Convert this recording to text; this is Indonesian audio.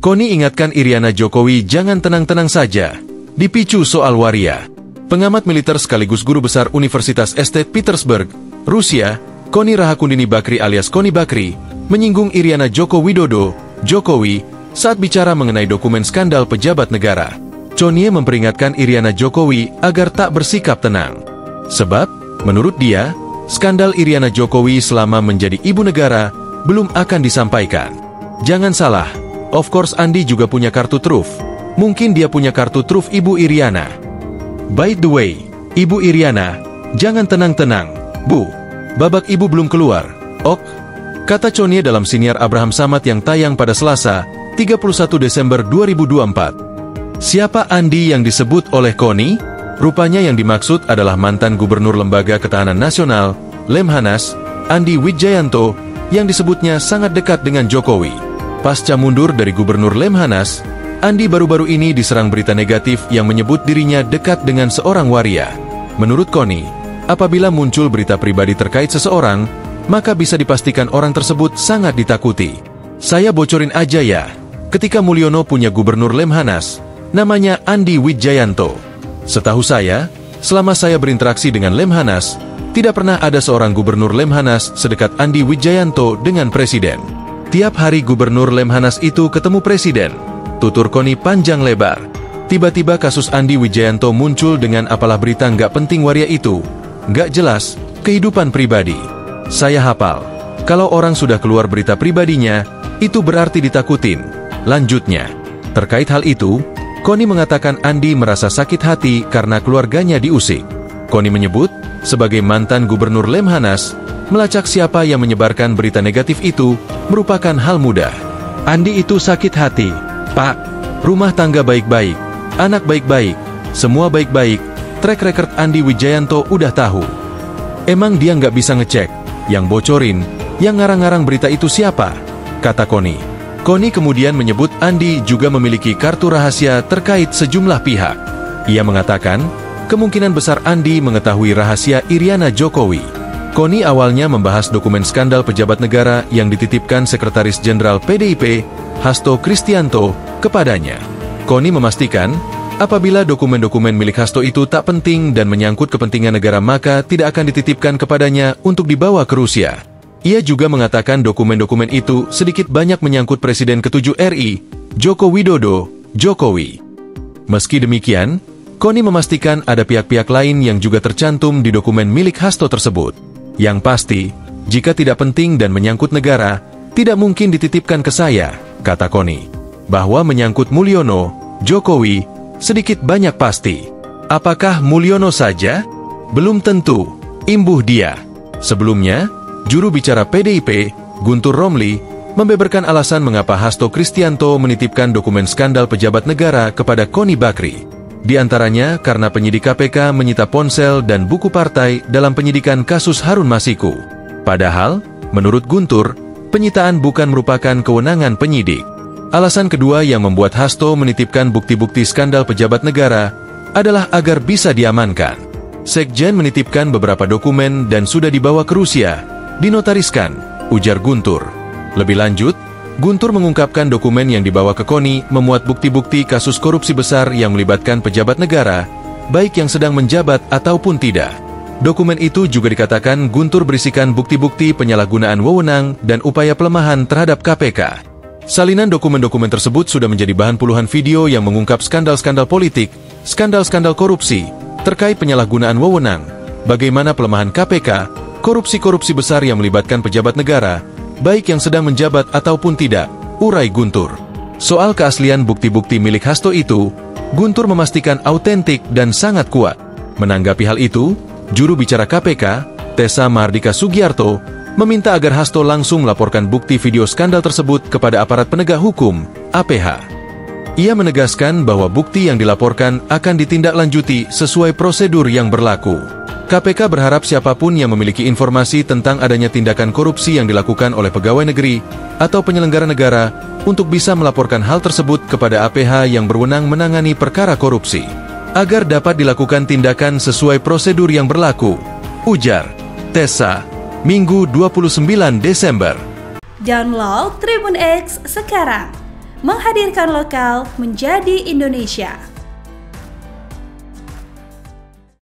Koni ingatkan Iriana Jokowi jangan tenang-tenang saja. Dipicu soal waria. Pengamat militer sekaligus guru besar Universitas St. Petersburg, Rusia, Koni Rahakundini Bakri alias Koni Bakri, menyinggung Iriana Joko Widodo, Jokowi, saat bicara mengenai dokumen skandal pejabat negara. Konie memperingatkan Iriana Jokowi agar tak bersikap tenang. Sebab, menurut dia, skandal Iriana Jokowi selama menjadi ibu negara belum akan disampaikan. Jangan salah, of course Andi juga punya kartu truf. Mungkin dia punya kartu truf Ibu Iriana. By the way, Ibu Iriana, jangan tenang-tenang, Bu. Babak ibu belum keluar, ok? Kata Konie dalam siniar Abraham Samad yang tayang pada Selasa, 31 Desember 2024. Siapa Andi yang disebut oleh Koni? Rupanya yang dimaksud adalah mantan Gubernur Lembaga Ketahanan Nasional, Lemhanas, Andi Widjayanto, yang disebutnya sangat dekat dengan Jokowi. Pasca mundur dari Gubernur Lemhanas, Andi baru-baru ini diserang berita negatif yang menyebut dirinya dekat dengan seorang waria. Menurut Koni, apabila muncul berita pribadi terkait seseorang, maka bisa dipastikan orang tersebut sangat ditakuti. Saya bocorin aja ya, ketika Mulyono punya Gubernur Lemhanas, namanya Andi Widjayanto. Setahu saya, selama saya berinteraksi dengan Lemhanas, tidak pernah ada seorang Gubernur Lemhanas sedekat Andi Widjayanto dengan Presiden. Tiap hari Gubernur Lemhanas itu ketemu Presiden. Tutur Koni panjang lebar. Tiba-tiba kasus Andi Widjayanto muncul dengan apalah berita nggak penting waria itu. Nggak jelas, kehidupan pribadi. Saya hafal. Kalau orang sudah keluar berita pribadinya, itu berarti ditakutin. Lanjutnya. Terkait hal itu, Koni mengatakan Andi merasa sakit hati karena keluarganya diusik. Koni menyebut, sebagai mantan Gubernur Lemhanas, melacak siapa yang menyebarkan berita negatif itu merupakan hal mudah. Andi itu sakit hati. Pak, rumah tangga baik-baik, anak baik-baik, semua baik-baik, track record Andi Widjayanto udah tahu. Emang dia nggak bisa ngecek, yang bocorin, yang ngarang-ngarang berita itu siapa? Kata Koni. Koni kemudian menyebut Andi juga memiliki kartu rahasia terkait sejumlah pihak. Ia mengatakan, kemungkinan besar Andi mengetahui rahasia Iriana Jokowi. Koni awalnya membahas dokumen skandal pejabat negara yang dititipkan Sekretaris Jenderal PDIP, Hasto Kristianto, kepadanya. Koni memastikan, apabila dokumen-dokumen milik Hasto itu tak penting dan menyangkut kepentingan negara maka tidak akan dititipkan kepadanya untuk dibawa ke Rusia. Ia juga mengatakan dokumen-dokumen itu sedikit banyak menyangkut Presiden ke-7 RI, Joko Widodo, Jokowi. Meski demikian, Koni memastikan ada pihak-pihak lain yang juga tercantum di dokumen milik Hasto tersebut. Yang pasti, jika tidak penting dan menyangkut negara, tidak mungkin dititipkan ke saya, kata Koni. Bahwa menyangkut Mulyono, Jokowi, sedikit banyak pasti. Apakah Mulyono saja? Belum tentu, imbuh dia. Sebelumnya, juru bicara PDIP, Guntur Romli, membeberkan alasan mengapa Hasto Kristianto menitipkan dokumen skandal pejabat negara kepada Koni Bakri. Di antaranya karena penyidik KPK menyita ponsel dan buku partai dalam penyidikan kasus Harun Masiku. Padahal, menurut Guntur, penyitaan bukan merupakan kewenangan penyidik. Alasan kedua yang membuat Hasto menitipkan bukti-bukti skandal pejabat negara adalah agar bisa diamankan. Sekjen menitipkan beberapa dokumen dan sudah dibawa ke Rusia, dinotariskan, ujar Guntur. Lebih lanjut, Guntur mengungkapkan dokumen yang dibawa ke Koni memuat bukti-bukti kasus korupsi besar yang melibatkan pejabat negara, baik yang sedang menjabat ataupun tidak. Dokumen itu juga dikatakan Guntur berisikan bukti-bukti penyalahgunaan wewenang dan upaya pelemahan terhadap KPK. Salinan dokumen-dokumen tersebut sudah menjadi bahan puluhan video yang mengungkap skandal-skandal politik, skandal-skandal korupsi, terkait penyalahgunaan wewenang, bagaimana pelemahan KPK, korupsi-korupsi besar yang melibatkan pejabat negara, baik yang sedang menjabat ataupun tidak, urai Guntur. Soal keaslian bukti-bukti milik Hasto itu, Guntur memastikan autentik dan sangat kuat. Menanggapi hal itu, juru bicara KPK, Tessa Mahardika Sugiarto, meminta agar Hasto langsung melaporkan bukti video skandal tersebut kepada aparat penegak hukum, APH. Ia menegaskan bahwa bukti yang dilaporkan akan ditindaklanjuti sesuai prosedur yang berlaku. KPK berharap siapapun yang memiliki informasi tentang adanya tindakan korupsi yang dilakukan oleh pegawai negeri atau penyelenggara negara untuk bisa melaporkan hal tersebut kepada APH yang berwenang menangani perkara korupsi, agar dapat dilakukan tindakan sesuai prosedur yang berlaku, ujar Tessa, Minggu 29 Desember. Download Tribun X sekarang, menghadirkan lokal menjadi Indonesia.